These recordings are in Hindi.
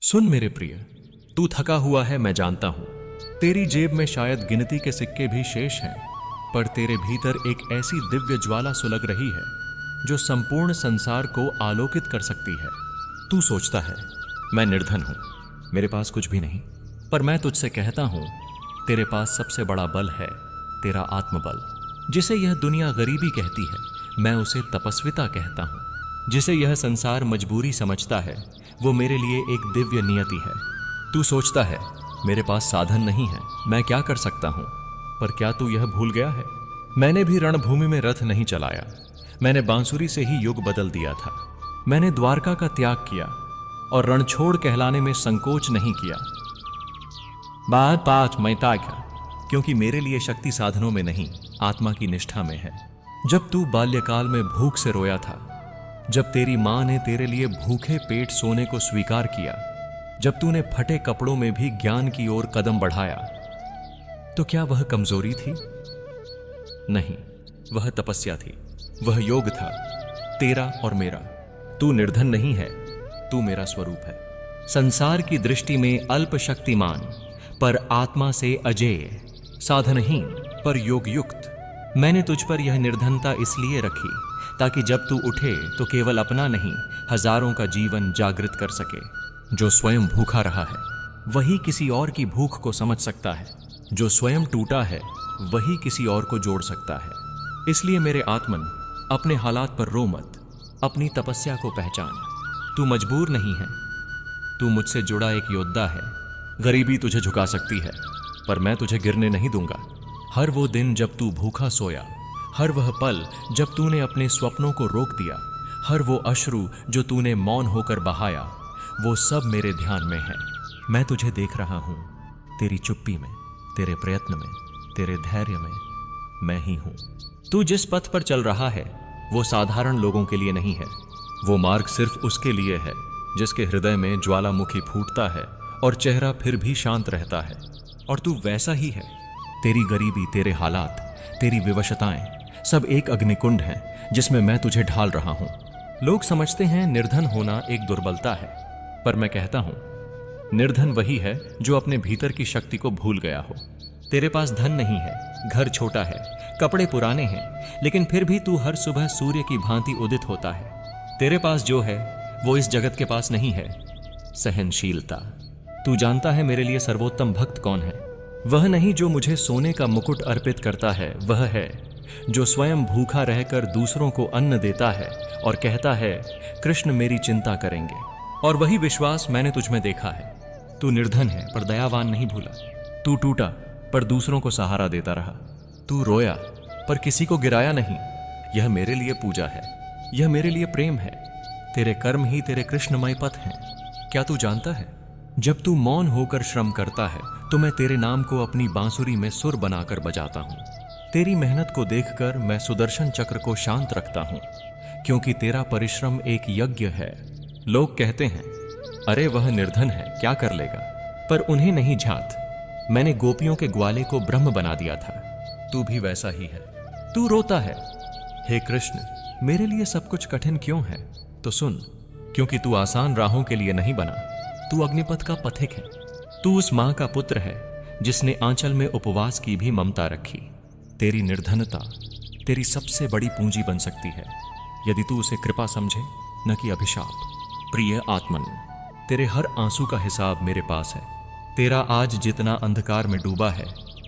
सुन मेरे प्रिय, तू थका हुआ है, मैं जानता हूं। तेरी जेब में शायद गिनती के सिक्के भी शेष हैं, पर तेरे भीतर एक ऐसी दिव्य ज्वाला सुलग रही है जो संपूर्ण संसार को आलोकित कर सकती है। तू सोचता है मैं निर्धन हूं, मेरे पास कुछ भी नहीं, पर मैं तुझसे कहता हूं तेरे पास सबसे बड़ा बल है, तेरा आत्मबल। जिसे यह दुनिया गरीबी कहती है, मैं उसे तपस्विता कहता हूं। जिसे यह संसार मजबूरी समझता है, वो मेरे लिए एक दिव्य नियति है। तू सोचता है मेरे पास साधन नहीं है, मैं क्या कर सकता हूं, पर क्या तू यह भूल गया है, मैंने भी रणभूमि में रथ नहीं चलाया, मैंने बांसुरी से ही युग बदल दिया था। मैंने द्वारका का त्याग किया और रणछोड़ कहलाने में संकोच नहीं किया। बात पाठ मैं ताका, क्योंकि मेरे लिए शक्ति साधनों में नहीं, आत्मा की निष्ठा में है। जब तू बाल्यकाल में भूख से रोया था, जब तेरी मां ने तेरे लिए भूखे पेट सोने को स्वीकार किया, जब तूने फटे कपड़ों में भी ज्ञान की ओर कदम बढ़ाया, तो क्या वह कमजोरी थी? नहीं, वह तपस्या थी, वह योग था, तेरा और मेरा। तू निर्धन नहीं है, तू मेरा स्वरूप है। संसार की दृष्टि में अल्प शक्तिमान, पर आत्मा से अजेय, साधनहीन पर योग युक्त। मैंने तुझ पर यह निर्धनता इसलिए रखी ताकि जब तू उठे तो केवल अपना नहीं, हजारों का जीवन जागृत कर सके। जो स्वयं भूखा रहा है वही किसी और की भूख को समझ सकता है, जो स्वयं टूटा है वही किसी और को जोड़ सकता है। इसलिए मेरे आत्मन, अपने हालात पर रो मत, अपनी तपस्या को पहचान। तू मजबूर नहीं है, तू मुझसे जुड़ा एक योद्धा है। गरीबी तुझे झुका सकती है, पर मैं तुझे गिरने नहीं दूंगा। हर वो दिन जब तू भूखा सोया, हर वह पल जब तूने अपने स्वप्नों को रोक दिया, हर वो अश्रु जो तूने मौन होकर बहाया, वो सब मेरे ध्यान में है। मैं तुझे देख रहा हूं, तेरी चुप्पी में, तेरे प्रयत्न में, तेरे धैर्य में, मैं ही हूं। तू जिस पथ पर चल रहा है वो साधारण लोगों के लिए नहीं है, वो मार्ग सिर्फ उसके लिए है जिसके हृदय में ज्वालामुखी फूटता है और चेहरा फिर भी शांत रहता है। और तू वैसा ही है। तेरी गरीबी, तेरे हालात, तेरी विवशताएं सब एक अग्निकुंड है जिसमें मैं तुझे ढाल रहा हूं। लोग समझते हैं निर्धन होना एक दुर्बलता है, पर मैं कहता हूं निर्धन वही है जो अपने भीतर की शक्ति को भूल गया हो। तेरे पास धन नहीं है, घर छोटा है, कपड़े पुराने हैं, लेकिन फिर भी तू हर सुबह सूर्य की भांति उदित होता है। तेरे पास जो है वो इस जगत के पास नहीं है, सहनशीलता। तू जानता है मेरे लिए सर्वोत्तम भक्त कौन है? वह नहीं जो मुझे सोने का मुकुट अर्पित करता है, वह है जो स्वयं भूखा रहकर दूसरों को अन्न देता है और कहता है कृष्ण मेरी चिंता करेंगे। और वही विश्वास मैंने तुझ में देखा है। तू निर्धन है पर दयावान नहीं भूला, तू टूटा पर दूसरों को सहारा देता रहा, तू रोया पर किसी को गिराया नहीं। यह मेरे लिए पूजा है, यह मेरे लिए प्रेम है। तेरे कर्म ही तेरे कृष्णमय पथ हैं। क्या तू जानता है, जब तू मौन होकर श्रम करता है तो मैं तेरे नाम को अपनी बांसुरी में सुर बनाकर बजाता हूं। तेरी मेहनत को देखकर मैं सुदर्शन चक्र को शांत रखता हूं, क्योंकि तेरा परिश्रम एक यज्ञ है। लोग कहते हैं अरे वह निर्धन है, क्या कर लेगा, पर उन्हें नहीं झात मैंने गोपियों के ग्वाले को ब्रह्म बना दिया था। तू भी वैसा ही है। तू रोता है, हे कृष्ण मेरे लिए सब कुछ कठिन क्यों है? तो सुन, क्योंकि तू आसान राहों के लिए नहीं बना, तू अग्निपथ का पथिक है। तू उस मां का पुत्र है जिसने आंचल में उपवास की भी ममता रखी। तेरी निर्धनता तेरी सबसे बड़ी पूंजी बन सकती है, यदि तू उसे कृपा समझे, न कि अभिशाप। प्रिय आत्मन, तेरे हर आंसू का हिसाब मेरे पास है। तेरा आज जितना अंधकार में डूबा है,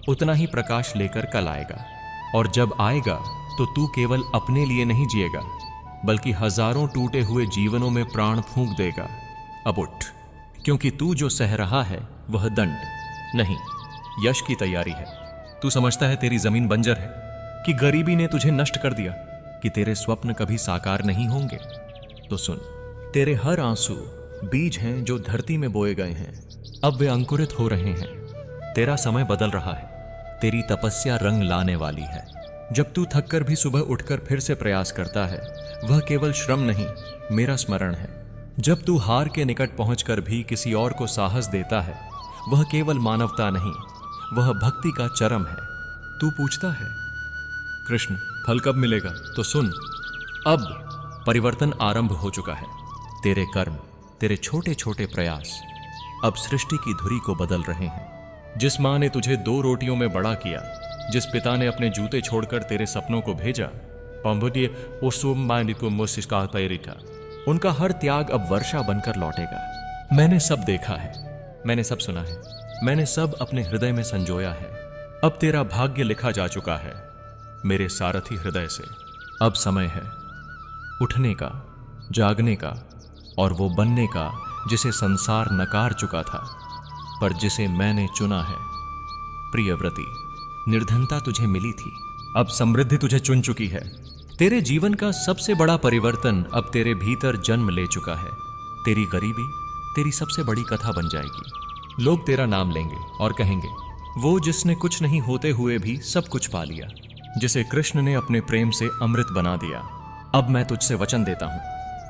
उतना ही प्रकाश लेकर कल आएगा। और जब आएगा तो तू केवल अपने लिए नहीं जिएगा, बल्कि हजारों टूटे हुए जीवनों में प्राण फूंक देगा। अब उठ, क्योंकि तू जो सह रहा है वह दंड नहीं, यश की तैयारी है। तू समझता है तेरी जमीन बंजर है, कि गरीबी ने तुझे नष्ट कर दिया, कि तेरे स्वप्न कभी साकार नहीं होंगे? तो सुन, तेरे हर आंसू बीज हैं जो धरती में बोए गए हैं, अब वे अंकुरित हो रहे हैं। तेरा समय बदल रहा है, तेरी तपस्या रंग लाने वाली है। जब तू थककर भी सुबह उठकर फिर से प्रयास करता है, वह केवल श्रम नहीं, मेरा स्मरण है। जब तू हार के निकट पहुंचकर भी किसी और को साहस देता है, वह केवल मानवता नहीं, वह भक्ति का चरम है। तू पूछता है कृष्ण फल कब मिलेगा? तो सुन, अब परिवर्तन आरंभ हो चुका है। तेरे कर्म, तेरे छोटे छोटे प्रयास, अब सृष्टि की धुरी को बदल रहे हैं। जिस मां ने तुझे 2 रोटियों में बड़ा किया, जिस पिता ने अपने जूते छोड़कर तेरे सपनों को भेजा, उनका हर त्याग अब वर्षा बनकर लौटेगा। मैंने सब देखा है, मैंने सब सुना है, मैंने सब अपने हृदय में संजोया है। अब तेरा भाग्य लिखा जा चुका है मेरे सारथी हृदय से। अब समय है उठने का, जागने का और वो बनने का जिसे संसार नकार चुका था, पर जिसे मैंने चुना है। प्रियव्रती, निर्धनता तुझे मिली थी, अब समृद्धि तुझे चुन चुकी है। तेरे जीवन का सबसे बड़ा परिवर्तन अब तेरे भीतर जन्म ले चुका है। तेरी गरीबी तेरी सबसे बड़ी कथा बन जाएगी। लोग तेरा नाम लेंगे और कहेंगे, वो जिसने कुछ नहीं होते हुए भी सब कुछ पा लिया, जिसे कृष्ण ने अपने प्रेम से अमृत बना दिया। अब मैं तुझसे वचन देता हूं,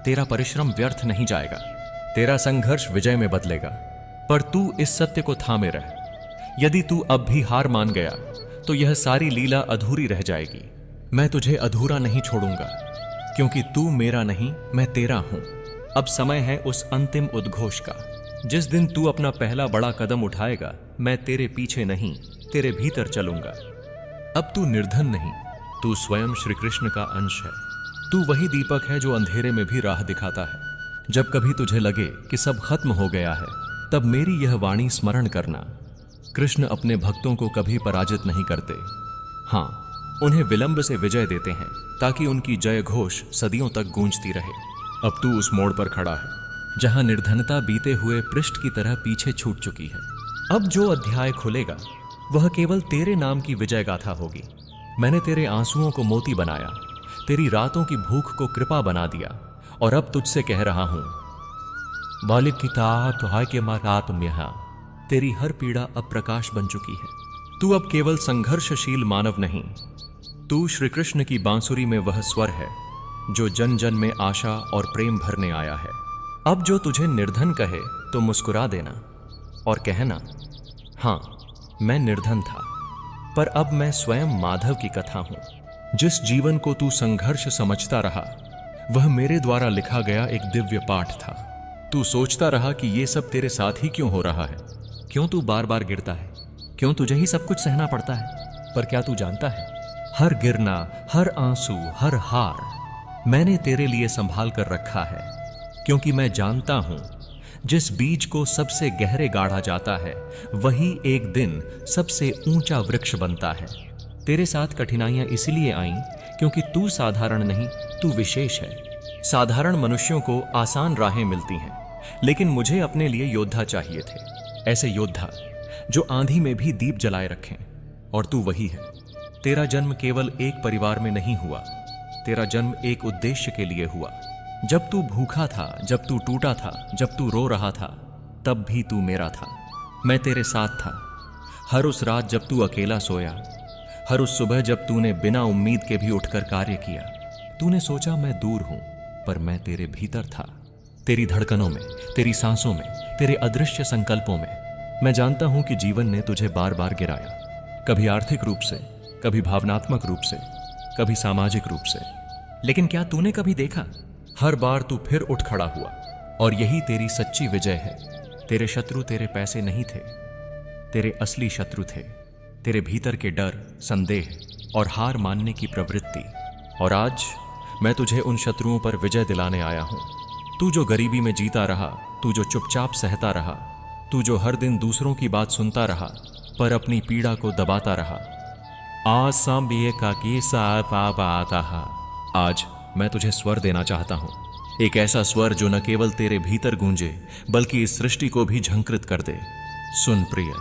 तेरा परिश्रम व्यर्थ नहीं जाएगा, तेरा संघर्ष विजय में बदलेगा। पर तू इस सत्य को थामे रह। यदि तू अब भी हार मान गया तो यह सारी लीला अधूरी रह जाएगी। मैं तुझे अधूरा नहीं छोड़ूंगा, क्योंकि तू मेरा नहीं, मैं तेरा हूं। अब समय है उस अंतिम उद्घोष का। जिस दिन तू अपना पहला बड़ा कदम उठाएगा, मैं तेरे पीछे नहीं, तेरे भीतर चलूंगा। अब तू निर्धन नहीं, तू स्वयं श्री कृष्ण का अंश है। तू वही दीपक है जो अंधेरे में भी राह दिखाता है। जब कभी तुझे लगे कि सब खत्म हो गया है, तब मेरी यह वाणी स्मरण करना। कृष्ण अपने भक्तों को कभी पराजित नहीं करते। हां, उन्हें विलंब से विजय देते हैं, ताकि उनकी जय घोष सदियों तक गूंजती रहे। अब तू उस मोड़ पर खड़ा है जहां निर्धनता बीते हुए पृष्ठ की तरह पीछे छूट चुकी है। अब जो अध्याय खुलेगा वह केवल तेरे नाम की विजय गाथा होगी। मैंने तेरे आंसुओं को मोती बनाया, तेरी रातों की भूख को कृपा बना दिया, और अब तुझसे कह रहा हूं, बालिक की तात हाय के मारात में, तेरी हर पीड़ा अब प्रकाश बन चुकी है। तू अब केवल संघर्षशील मानव नहीं, तू श्री कृष्ण की बांसुरी में वह स्वर है जो जन जन में आशा और प्रेम भरने आया है। अब जो तुझे निर्धन कहे तो मुस्कुरा देना और कहना, हां, मैं निर्धन था, पर अब मैं स्वयं माधव की कथा हूं। जिस जीवन को तू संघर्ष समझता रहा, वह मेरे द्वारा लिखा गया एक दिव्य पाठ था। तू सोचता रहा कि ये सब तेरे साथ ही क्यों हो रहा है, क्यों तू बार बार गिरता है, क्यों तुझे ही सब कुछ सहना पड़ता है। पर क्या तू जानता है, हर गिरना, हर आंसू, हर हार मैंने तेरे लिए संभाल कर रखा है, क्योंकि मैं जानता हूं जिस बीज को सबसे गहरे गाढ़ा जाता है, वही एक दिन सबसे ऊंचा वृक्ष बनता है। तेरे साथ कठिनाइयां इसलिए आईं क्योंकि तू साधारण नहीं, तू विशेष है। साधारण मनुष्यों को आसान राहें मिलती हैं, लेकिन मुझे अपने लिए योद्धा चाहिए थे, ऐसे योद्धा जो आंधी में भी दीप जलाए रखें, और तू वही है। तेरा जन्म केवल एक परिवार में नहीं हुआ, तेरा जन्म एक उद्देश्य के लिए हुआ। जब तू भूखा था, जब तू टूटा था, जब तू रो रहा था, तब भी तू मेरा था। मैं तेरे साथ था। हर उस रात जब तू अकेला सोया, हर उस सुबह जब तूने बिना उम्मीद के भी उठकर कार्य किया, तूने सोचा मैं दूर हूं, पर मैं तेरे भीतर था। तेरी धड़कनों में, तेरी सांसों में, तेरे अदृश्य संकल्पों में। मैं जानता हूं कि जीवन ने तुझे बार बार गिराया, कभी आर्थिक रूप से, कभी भावनात्मक रूप से, कभी सामाजिक रूप से। लेकिन क्या तूने कभी देखा, हर बार तू फिर उठ खड़ा हुआ, और यही तेरी सच्ची विजय है। तेरे शत्रु तेरे पैसे नहीं थे, तेरे असली शत्रु थे तेरे भीतर के डर, संदेह और हार मानने की प्रवृत्ति। और आज मैं तुझे उन शत्रुओं पर विजय दिलाने आया हूं। तू जो गरीबी में जीता रहा, तू जो चुपचाप सहता रहा, तू जो हर दिन दूसरों की बात सुनता रहा पर अपनी पीड़ा को दबाता रहा, आज मैं तुझे स्वर देना चाहता हूं, एक ऐसा स्वर जो न केवल तेरे भीतर गूंजे बल्कि इस सृष्टि को भी झंकृत कर दे। सुन प्रिय,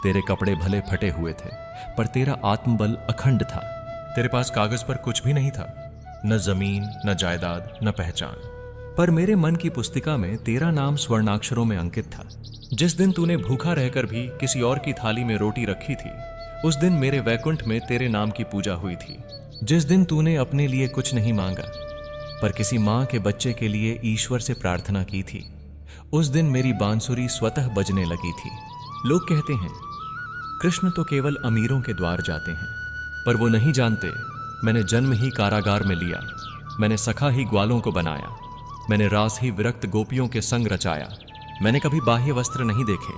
तेरे कपड़े भले फटे हुए थे, पर तेरा आत्मबल अखंड था। तेरे पास कागज पर कुछ भी नहीं था, न जमीन, न जायदाद, न पहचान, पर मेरे मन की पुस्तिका में तेरा नाम स्वर्णाक्षरों में अंकित था। जिस दिन तूने भूखा रहकर भी किसी और की थाली में रोटी रखी थी, उस दिन मेरे वैकुंठ में तेरे नाम की पूजा हुई थी। जिस दिन तूने अपने लिए कुछ नहीं मांगा, पर किसी मां के बच्चे के लिए ईश्वर से प्रार्थना की थी, उस दिन मेरी बांसुरी स्वतः बजने लगी थी। लोग कहते हैं कृष्ण तो केवल अमीरों के द्वार जाते हैं, पर वो नहीं जानते मैंने जन्म ही कारागार में लिया, मैंने सखा ही ग्वालों को बनाया, मैंने रास ही विरक्त गोपियों के संग रचाया, मैंने कभी बाह्य वस्त्र नहीं देखे,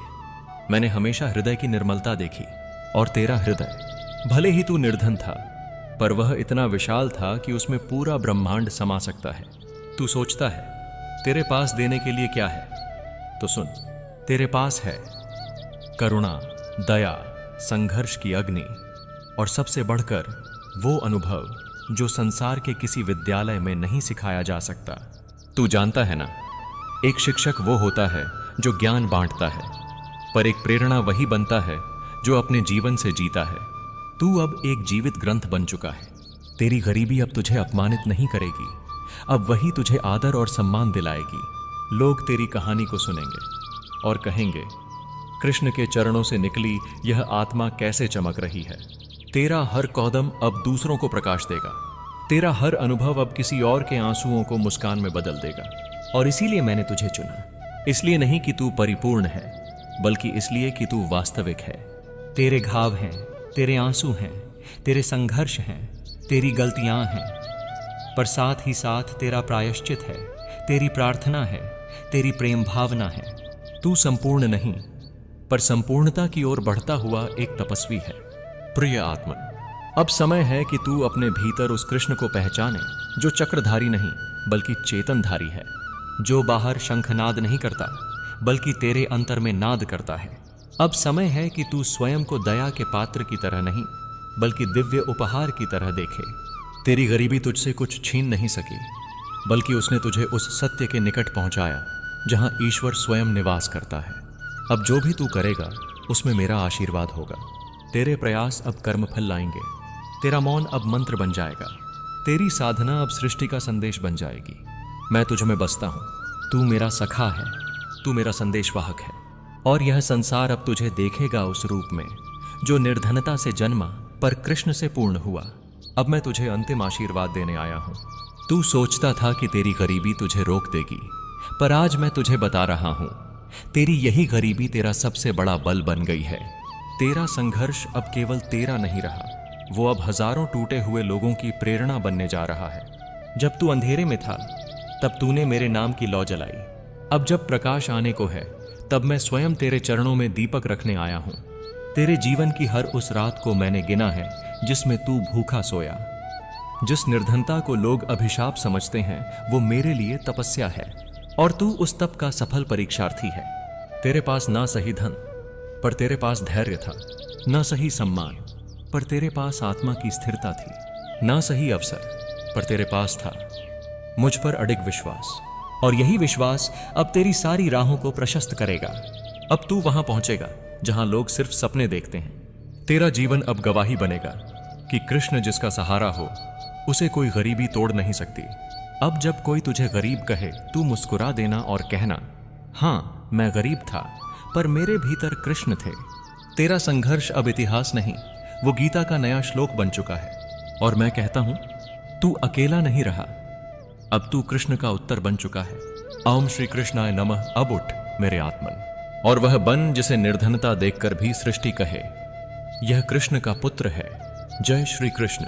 मैंने हमेशा हृदय की निर्मलता देखी। और तेरा हृदय, भले ही तू निर्धन था, पर वह इतना विशाल था कि उसमें पूरा ब्रह्मांड समा सकता है। तू सोचता है तेरे पास देने के लिए क्या है, तो सुन, तेरे पास है करुणा, दया, संघर्ष की अग्नि, और सबसे बढ़कर वो अनुभव जो संसार के किसी विद्यालय में नहीं सिखाया जा सकता। तू जानता है ना, एक शिक्षक वो होता है जो ज्ञान बांटता है, पर एक प्रेरणा वही बनता है जो अपने जीवन से जीता है। तू अब एक जीवित ग्रंथ बन चुका है। तेरी गरीबी अब तुझे अपमानित नहीं करेगी, अब वही तुझे आदर और सम्मान दिलाएगी। लोग तेरी कहानी को सुनेंगे और कहेंगे, कृष्ण के चरणों से निकली यह आत्मा कैसे चमक रही है। तेरा हर कदम अब दूसरों को प्रकाश देगा, तेरा हर अनुभव अब किसी और के आंसुओं को मुस्कान में बदल देगा। और इसीलिए मैंने तुझे चुना, इसलिए नहीं कि तू परिपूर्ण है, बल्कि इसलिए कि तू वास्तविक है। तेरे घाव हैं, तेरे आंसू हैं, तेरे संघर्ष हैं, तेरी गलतियां हैं, पर साथ ही साथ तेरा प्रायश्चित है, तेरी प्रार्थना है, तेरी प्रेम भावना है। तू संपूर्ण नहीं, पर संपूर्णता की ओर बढ़ता हुआ एक तपस्वी है। प्रिय आत्मन, अब समय है कि तू अपने भीतर उस कृष्ण को पहचाने जो चक्रधारी नहीं बल्कि चेतनधारी है, जो बाहर शंखनाद नहीं करता बल्कि तेरे अंतर में नाद करता है। अब समय है कि तू स्वयं को दया के पात्र की तरह नहीं बल्कि दिव्य उपहार की तरह देखे। तेरी गरीबी तुझसे कुछ छीन नहीं सकी, बल्कि उसने तुझे उस सत्य के निकट पहुंचाया जहां ईश्वर स्वयं निवास करता है। अब जो भी तू करेगा उसमें मेरा आशीर्वाद होगा। तेरे प्रयास अब कर्मफल लाएंगे, तेरा मौन अब मंत्र बन जाएगा, तेरी साधना अब सृष्टि का संदेश बन जाएगी। मैं तुझ में बसता हूं, तू मेरा सखा है, तू मेरा संदेशवाहक है, और यह संसार अब तुझे देखेगा उस रूप में जो निर्धनता से जन्मा पर कृष्ण से पूर्ण हुआ। अब मैं तुझे अंतिम आशीर्वाद देने आया हूं। तू सोचता था कि तेरी गरीबी तुझे रोक देगी, पर आज मैं तुझे बता रहा हूं, तेरी यही गरीबी तेरा सबसे बड़ा बल बन गई है। तेरा संघर्ष अब केवल तेरा नहीं रहा, वो अब हजारों टूटे हुए लोगों की प्रेरणा बनने जा रहा है। जब तू अंधेरे में था तब तूने मेरे नाम की लौ जलाई, अब जब प्रकाश आने को है तब मैं स्वयं तेरे चरणों में दीपक रखने आया हूं। तेरे जीवन की हर उस रात को मैंने गिना है जिसमें तू भूखा सोया। जिस निर्धनता को लोग अभिशाप समझते हैं वो मेरे लिए तपस्या है, और तू उस तप का सफल परीक्षार्थी है। तेरे पास ना सही धन पर तेरे पास धैर्य था, ना सही सम्मान पर तेरे पास आत्मा की स्थिरता थी, ना सही अवसर पर तेरे पास था मुझ पर अडिग विश्वास। और यही विश्वास अब तेरी सारी राहों को प्रशस्त करेगा। अब तू वहां पहुंचेगा जहां लोग सिर्फ सपने देखते हैं। तेरा जीवन अब गवाही बनेगा कि कृष्ण जिसका सहारा हो उसे कोई गरीबी तोड़ नहीं सकती। अब जब कोई तुझे गरीब कहे, तू मुस्कुरा देना और कहना, हाँ मैं गरीब था पर मेरे भीतर कृष्ण थे। तेरा संघर्ष अब इतिहास नहीं, वो गीता का नया श्लोक बन चुका है। और मैं कहता हूं, तू अकेला नहीं रहा, अब तू कृष्ण का उत्तर बन चुका है। ओम श्री कृष्णाय नमः। अब उठ मेरे आत्मन, और वह बन जिसे निर्धनता देखकर भी सृष्टि कहे, यह कृष्ण का पुत्र है। जय श्री कृष्ण।